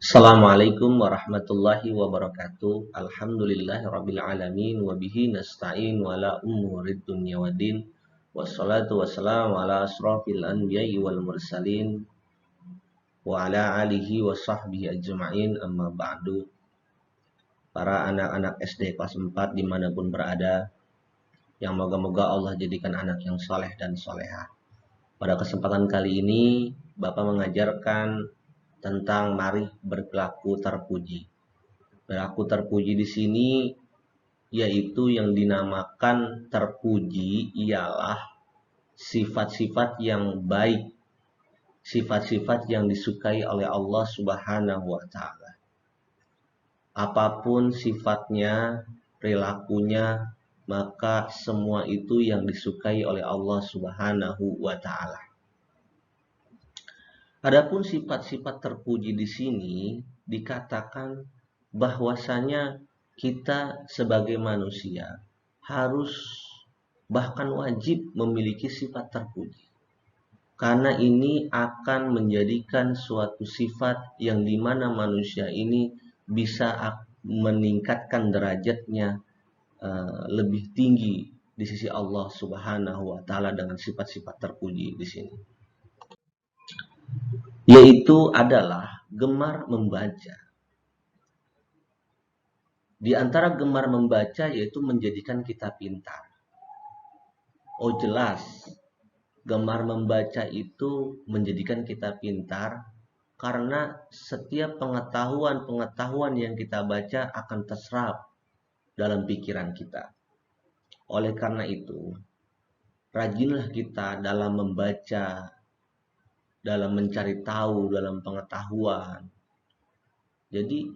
Assalamualaikum warahmatullahi wabarakatuh. Alhamdulillahirabbil alamin wa bihi nasta'in wa la umurid dunya waddin. Wassalatu wassalamu ala asrofil anbiya'i wal mursalin wa ala alihi wa sahbihi ajma'in amma ba'du. Para anak-anak SD kelas 4 dimanapun berada, yang moga-moga Allah jadikan anak yang soleh dan solehah. Pada kesempatan kali ini, Bapak mengajarkan tentang mari berlaku terpuji. Berlaku terpuji di sini yaitu yang dinamakan terpuji ialah sifat-sifat yang baik, sifat-sifat yang disukai oleh Allah Subhanahu wa taala. Apapun sifatnya, perilakunya, maka semua itu yang disukai oleh Allah Subhanahu wa taala. Adapun sifat-sifat terpuji di sini dikatakan bahwasanya kita sebagai manusia harus bahkan wajib memiliki sifat terpuji. Karena ini akan menjadikan suatu sifat yang dimana manusia ini bisa meningkatkan derajatnya lebih tinggi di sisi Allah Subhanahu wa taala dengan sifat-sifat terpuji di sini. Yaitu adalah gemar membaca. Di antara gemar membaca yaitu menjadikan kita pintar. Oh jelas, gemar membaca itu menjadikan kita pintar karena setiap pengetahuan yang kita baca akan terserap dalam pikiran kita. Oleh karena itu, rajinlah kita dalam membaca, dalam mencari tahu, dalam pengetahuan. Jadi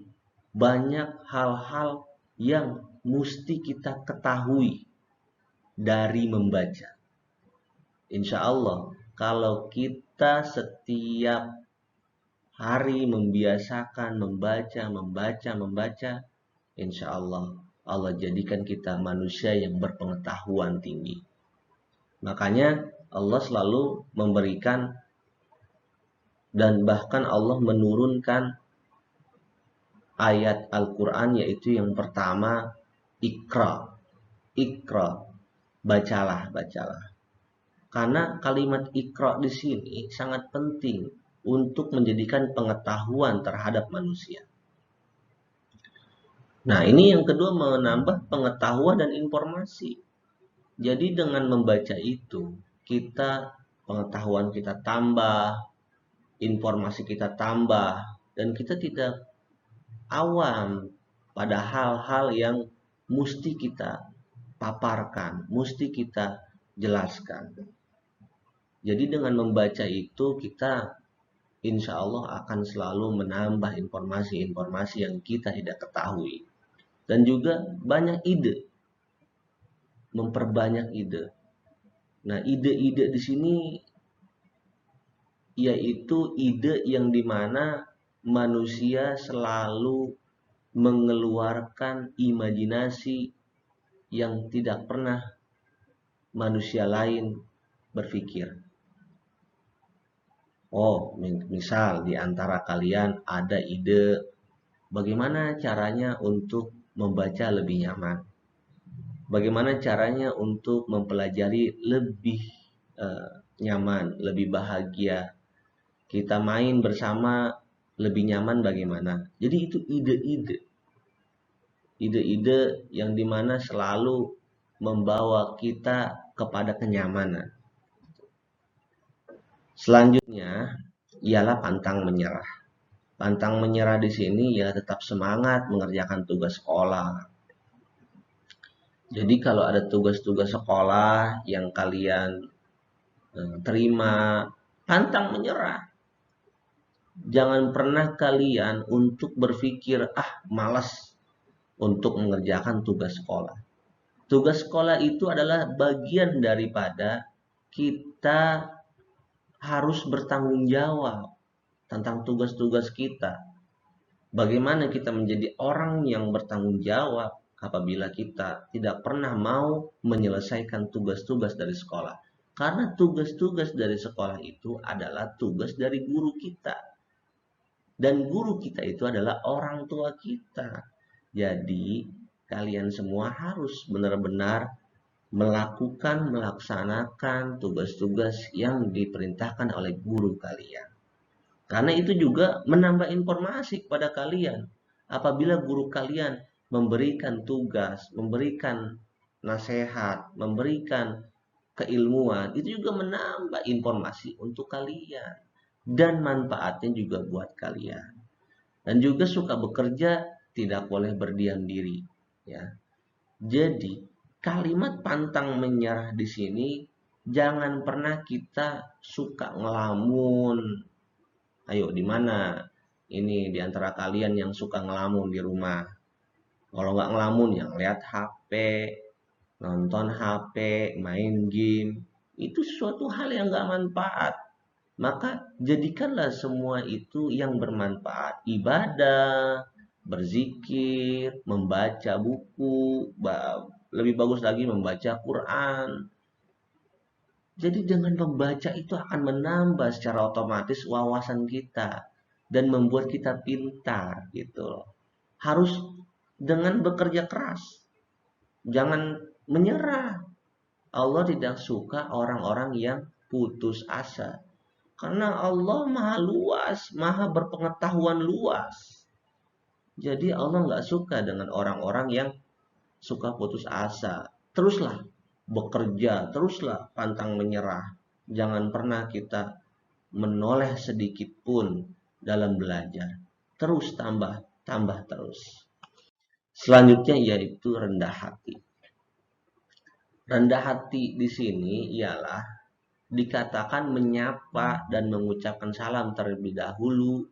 banyak hal-hal yang mesti kita ketahui dari membaca. Insya Allah, kalau kita setiap hari membiasakan membaca, insya Allah, Allah jadikan kita manusia yang berpengetahuan tinggi. Makanya Allah selalu memberikan dan bahkan Allah menurunkan ayat Al-Quran yaitu yang pertama, Iqra, bacalah. Karena kalimat Iqra di sini sangat penting untuk menjadikan pengetahuan terhadap manusia. Nah, ini yang kedua menambah pengetahuan dan informasi. Jadi dengan membaca itu, pengetahuan kita tambah, informasi kita tambah, dan kita tidak awam pada hal-hal yang mesti kita paparkan, mesti kita jelaskan. Jadi dengan membaca itu kita insya Allah akan selalu menambah informasi-informasi yang kita tidak ketahui. Dan juga banyak ide, memperbanyak ide. Nah, ide-ide di sini yaitu ide yang dimana manusia selalu mengeluarkan imajinasi yang tidak pernah manusia lain berpikir. Oh, misal di antara kalian ada ide bagaimana caranya untuk membaca lebih nyaman. Bagaimana caranya untuk mempelajari lebih nyaman, lebih bahagia. Kita main bersama lebih nyaman bagaimana. Jadi itu ide-ide. Ide-ide yang dimana selalu membawa kita kepada kenyamanan. Selanjutnya ialah pantang menyerah. Pantang menyerah di sini ya tetap semangat mengerjakan tugas sekolah. Jadi kalau ada tugas-tugas sekolah yang kalian terima, pantang menyerah. Jangan pernah kalian untuk berpikir, malas untuk mengerjakan tugas sekolah. Tugas sekolah itu adalah bagian daripada kita harus bertanggung jawab tentang tugas-tugas kita. Bagaimana kita menjadi orang yang bertanggung jawab apabila kita tidak pernah mau menyelesaikan tugas-tugas dari sekolah. Karena tugas-tugas dari sekolah itu adalah tugas dari guru kita. Dan guru kita itu adalah orang tua kita. Jadi, kalian semua harus benar-benar melaksanakan tugas-tugas yang diperintahkan oleh guru kalian. Karena itu juga menambah informasi kepada kalian. Apabila guru kalian memberikan tugas, memberikan nasihat, memberikan keilmuan, itu juga menambah informasi untuk kalian. Dan manfaatnya juga buat kalian. Dan juga suka bekerja, tidak boleh berdiam diri. Ya. Jadi, kalimat pantang menyerah di sini, jangan pernah kita suka ngelamun. Ayo, di mana ini di antara kalian yang suka ngelamun di rumah? Kalau nggak ngelamun, yang lihat HP, nonton HP, main game, itu suatu hal yang nggak manfaat. Maka jadikanlah semua itu yang bermanfaat. Ibadah, berzikir, membaca buku, lebih bagus lagi membaca Quran. Jadi dengan membaca itu akan menambah secara otomatis wawasan kita dan membuat kita pintar gitu loh. Harus dengan bekerja keras. Jangan menyerah. Allah tidak suka orang-orang yang putus asa. Karena Allah maha luas, maha berpengetahuan luas. Jadi Allah nggak suka dengan orang-orang yang suka putus asa. Teruslah bekerja, teruslah pantang menyerah. Jangan pernah kita menoleh sedikit pun dalam belajar. Terus tambah terus. Selanjutnya yaitu rendah hati. Rendah hati di sini ialah dikatakan menyapa dan mengucapkan salam terlebih dahulu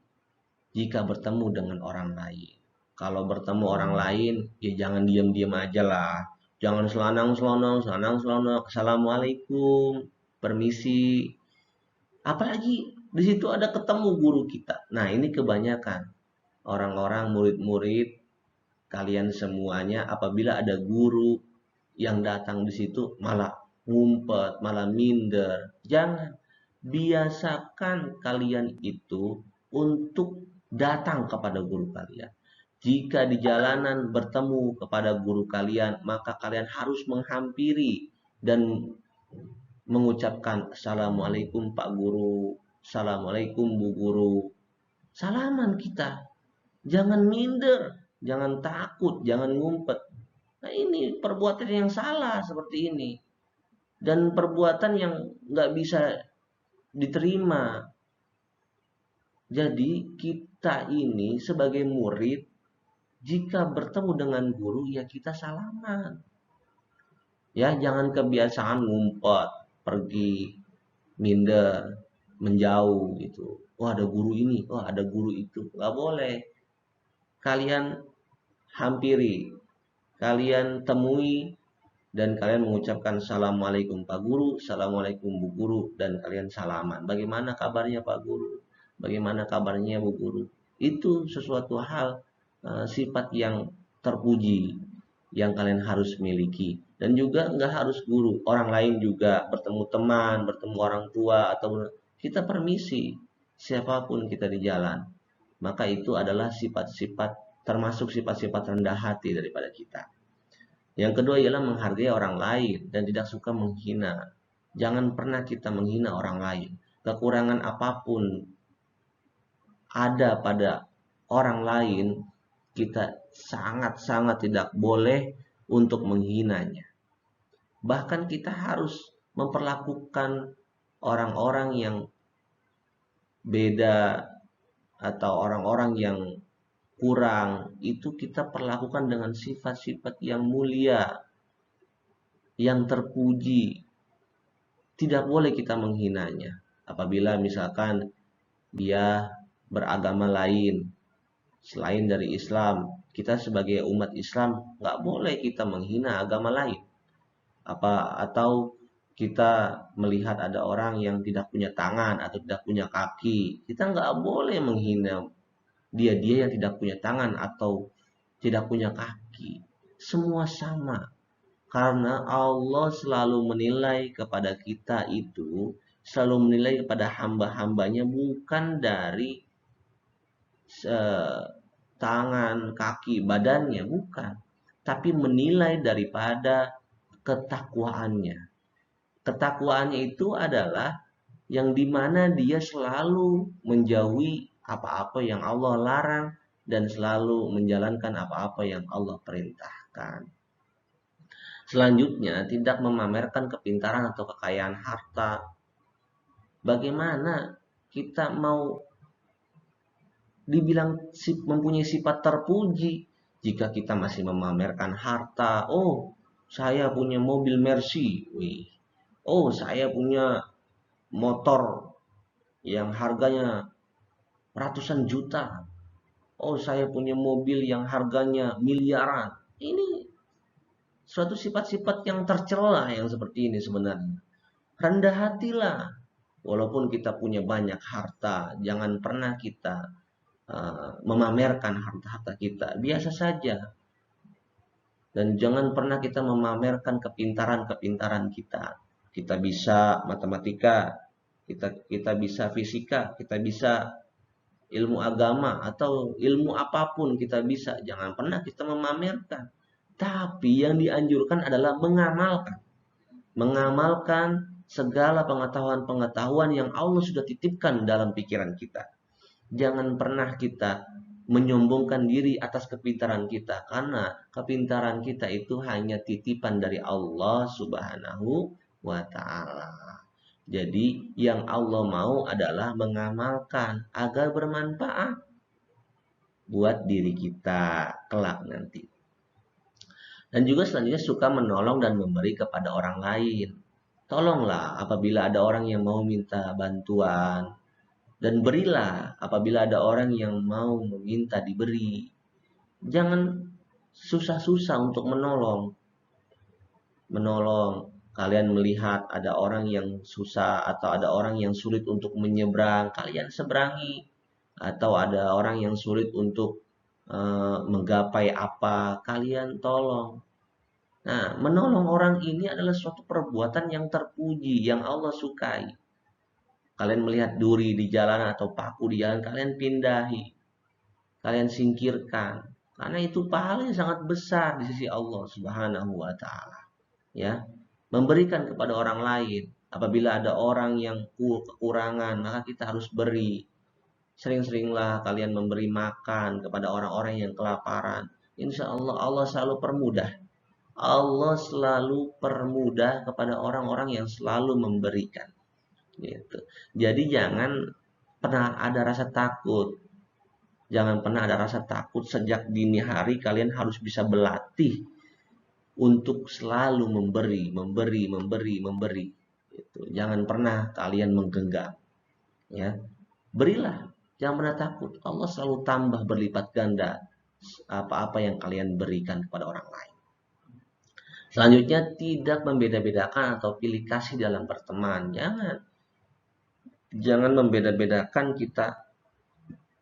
jika bertemu dengan orang lain. Kalau bertemu orang lain, ya jangan diam-diam aja lah. Jangan selanang-selonong, assalamualaikum, permisi. Apalagi di situ ada ketemu guru kita. Nah, ini kebanyakan orang-orang murid-murid kalian semuanya apabila ada guru yang datang di situ malah ngumpet, malah minder. Jangan. Biasakan kalian itu untuk datang kepada guru kalian. Jika di jalanan bertemu kepada guru kalian, maka kalian harus menghampiri dan mengucapkan assalamualaikum Pak Guru, assalamualaikum Bu Guru. Salaman kita. Jangan minder, jangan takut, jangan ngumpet. Nah, ini perbuatan yang salah seperti ini. Dan perbuatan yang nggak bisa diterima. Jadi kita ini sebagai murid, jika bertemu dengan guru, ya kita salaman. Ya, jangan kebiasaan ngumpet, pergi, minder, menjauh gitu. Wah, ada guru ini, wah ada guru itu. Nggak boleh. Kalian hampiri, kalian temui, dan kalian mengucapkan assalamualaikum Pak Guru, assalamualaikum Bu Guru, dan kalian salaman. Bagaimana kabarnya Pak Guru? Bagaimana kabarnya Bu Guru? Itu sesuatu hal sifat yang terpuji yang kalian harus miliki. Dan juga nggak harus guru, orang lain juga bertemu teman, bertemu orang tua, atau kita permisi siapapun kita di jalan. Maka itu adalah sifat-sifat termasuk sifat-sifat rendah hati daripada kita. Yang kedua ialah menghargai orang lain dan tidak suka menghina. Jangan pernah kita menghina orang lain. Kekurangan apapun ada pada orang lain, kita sangat-sangat tidak boleh untuk menghinanya. Bahkan kita harus memperlakukan orang-orang yang beda atau orang-orang yang kurang, itu kita perlakukan dengan sifat-sifat yang mulia, yang terpuji. Tidak boleh kita menghinanya. Apabila misalkan dia beragama lain selain dari Islam, kita sebagai umat Islam nggak boleh kita menghina agama lain. Atau kita melihat ada orang yang tidak punya tangan atau tidak punya kaki, kita nggak boleh menghina dia yang tidak punya tangan atau tidak punya kaki. Semua sama. Karena Allah selalu menilai kepada kita itu, selalu menilai kepada hamba-hambanya bukan dari tangan, kaki, badannya, bukan. Tapi menilai daripada ketakwaannya. Ketakwaannya itu adalah yang dimana dia selalu menjauhi apa-apa yang Allah larang dan selalu menjalankan apa-apa yang Allah perintahkan. Selanjutnya, tidak memamerkan kepintaran atau kekayaan harta. Bagaimana kita mau dibilang mempunyai sifat terpuji jika kita masih memamerkan harta? Oh, saya punya mobil Mercy. Wih. Oh, saya punya motor yang harganya ratusan juta. Oh, saya punya mobil yang harganya miliaran. Ini suatu sifat-sifat yang tercela yang seperti ini sebenarnya. Rendah hatilah. Walaupun kita punya banyak harta, jangan pernah kita memamerkan harta-harta kita. Biasa saja. Dan jangan pernah kita memamerkan kepintaran-kepintaran kita. Kita bisa matematika, kita bisa fisika, kita bisa ilmu agama atau ilmu apapun kita bisa. Jangan pernah kita memamerkan. Tapi yang dianjurkan adalah mengamalkan. Mengamalkan segala pengetahuan-pengetahuan yang Allah sudah titipkan dalam pikiran kita. Jangan pernah kita menyombongkan diri atas kepintaran kita, karena kepintaran kita itu hanya titipan dari Allah Subhanahu wa Ta'ala. Jadi yang Allah mau adalah mengamalkan agar bermanfaat buat diri kita kelak nanti. Dan juga selanjutnya suka menolong dan memberi kepada orang lain. Tolonglah apabila ada orang yang mau minta bantuan, dan berilah apabila ada orang yang mau meminta diberi. Jangan susah-susah untuk menolong. Kalian melihat ada orang yang susah atau ada orang yang sulit untuk menyeberang, kalian seberangi. Atau ada orang yang sulit untuk menggapai apa, kalian tolong. Nah, menolong orang ini adalah suatu perbuatan yang terpuji, yang Allah sukai. Kalian melihat duri di jalan atau paku di jalan, kalian pindahi, kalian singkirkan, karena itu pahalanya sangat besar di sisi Allah Subhanahu wa Ta'ala. Ya, memberikan kepada orang lain. Apabila ada orang yang kekurangan, maka kita harus beri. Sering-seringlah kalian memberi makan kepada orang-orang yang kelaparan. Insya Allah, Allah selalu permudah. Allah selalu permudah kepada orang-orang yang selalu memberikan. Gitu. Jadi jangan pernah ada rasa takut. Jangan pernah ada rasa takut. Sejak dini hari kalian harus bisa berlatih untuk selalu memberi. Gitu. Jangan pernah kalian menggenggam. Ya, berilah. Jangan pernah takut. Allah selalu tambah berlipat ganda apa-apa yang kalian berikan kepada orang lain. Selanjutnya, tidak membeda-bedakan atau pilih kasih dalam berteman. Jangan membeda-bedakan kita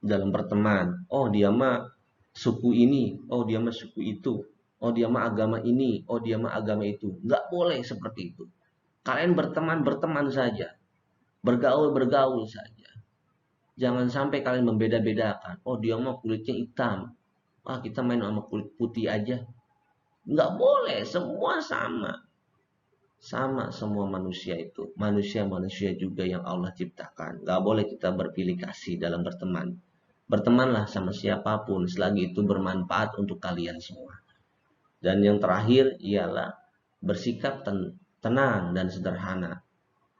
dalam berteman. Oh, dia mah suku ini, oh dia mah suku itu, oh dia mah agama ini, oh dia mah agama itu. Nggak boleh seperti itu. Kalian berteman saja. Bergaul saja. Jangan sampai kalian membeda-bedakan. Oh, dia mah kulitnya hitam. Ah, kita main sama kulit putih aja. Nggak boleh, semua sama. Sama semua manusia itu. Manusia-manusia juga yang Allah ciptakan. Nggak boleh kita berpilih kasih dalam berteman. Bertemanlah sama siapapun selagi itu bermanfaat untuk kalian semua. Dan yang terakhir ialah bersikap tenang dan sederhana.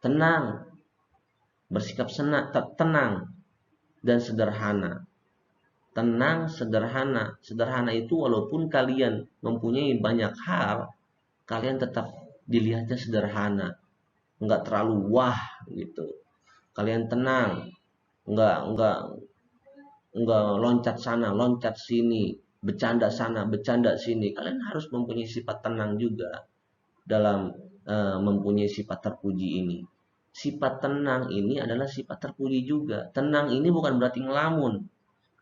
Tenang, bersikap tenang dan sederhana. Tenang, sederhana. Sederhana itu walaupun kalian mempunyai banyak hal, kalian tetap dilihatnya sederhana, nggak terlalu wah gitu. Kalian tenang, nggak loncat sana, loncat sini, bercanda sana, bercanda sini. Kalian harus mempunyai sifat tenang juga dalam mempunyai sifat terpuji ini. Sifat tenang ini adalah sifat terpuji juga. Tenang ini bukan berarti ngelamun.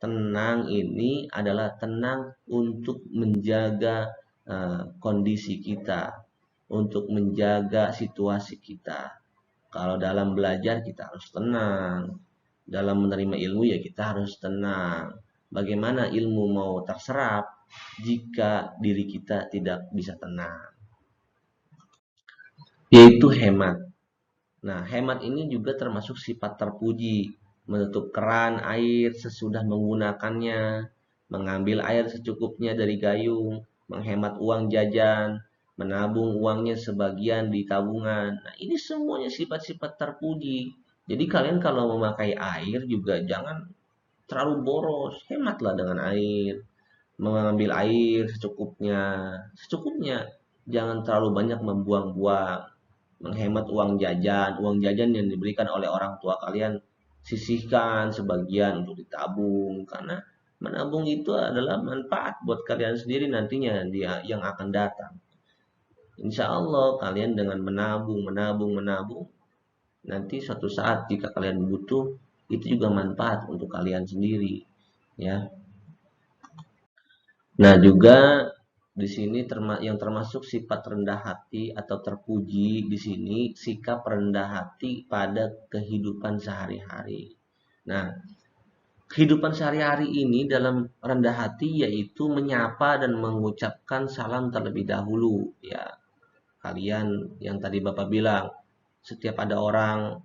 Tenang ini adalah tenang untuk menjaga kondisi kita, untuk menjaga situasi kita. Kalau dalam belajar kita harus tenang. dalam menerima ilmu ya kita harus tenang. Bagaimana ilmu mau terserap jika diri kita tidak bisa tenang? Yaitu hemat. Nah, hemat ini juga termasuk sifat terpuji, menutup keran air sesudah menggunakannya, mengambil air secukupnya dari gayung, menghemat uang jajan, menabung uangnya sebagian di tabungan. Nah, ini semuanya sifat-sifat terpuji. Jadi kalian kalau memakai air juga jangan terlalu boros, hematlah dengan air. Mengambil air secukupnya, jangan terlalu banyak membuang-buang. Menghemat uang jajan yang diberikan oleh orang tua kalian, sisihkan sebagian untuk ditabung, karena menabung itu adalah manfaat buat kalian sendiri nantinya dia yang akan datang. Insya Allah kalian dengan menabung, nanti suatu saat jika kalian butuh, itu juga manfaat untuk kalian sendiri, ya. Nah, juga di sini yang termasuk sifat rendah hati atau terpuji di sini sikap rendah hati pada kehidupan sehari-hari. Nah, kehidupan sehari-hari ini dalam rendah hati yaitu menyapa dan mengucapkan salam terlebih dahulu, ya. Kalian yang tadi Bapak bilang, setiap ada orang,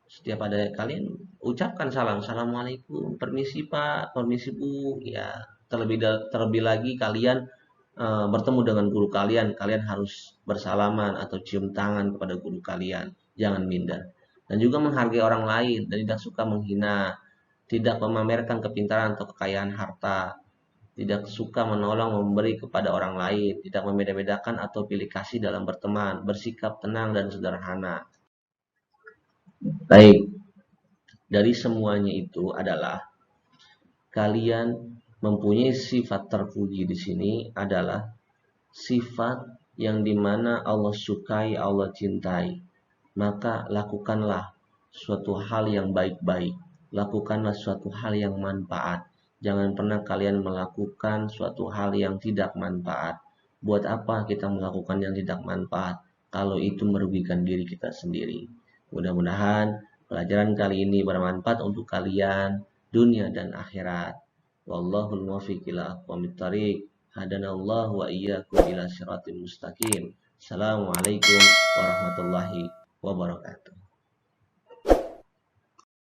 setiap ada kalian ucapkan salam, assalamualaikum, permisi Pak, permisi Bu, ya. Terlebih lagi kalian bertemu dengan guru kalian, kalian harus bersalaman atau cium tangan kepada guru kalian, jangan minder. Dan juga menghargai orang lain dan tidak suka menghina, tidak memamerkan kepintaran atau kekayaan harta, tidak suka menolong memberi kepada orang lain, tidak membeda-bedakan atau pilih kasih dalam berteman, bersikap tenang dan sederhana. Baik, dari semuanya itu adalah kalian mempunyai sifat terpuji di sini adalah sifat yang dimana Allah sukai, Allah cintai. Maka lakukanlah suatu hal yang baik-baik. Lakukanlah suatu hal yang manfaat. Jangan pernah kalian melakukan suatu hal yang tidak manfaat. Buat apa kita melakukan yang tidak manfaat kalau itu merugikan diri kita sendiri? Mudah-mudahan pelajaran kali ini bermanfaat untuk kalian dunia dan akhirat. Wallahul muwaffiq ila aqwamit thoriq. Hadanallahu wa iyyakum ila siratim mustaqim. Assalamualaikum warahmatullahi wabarakatuh.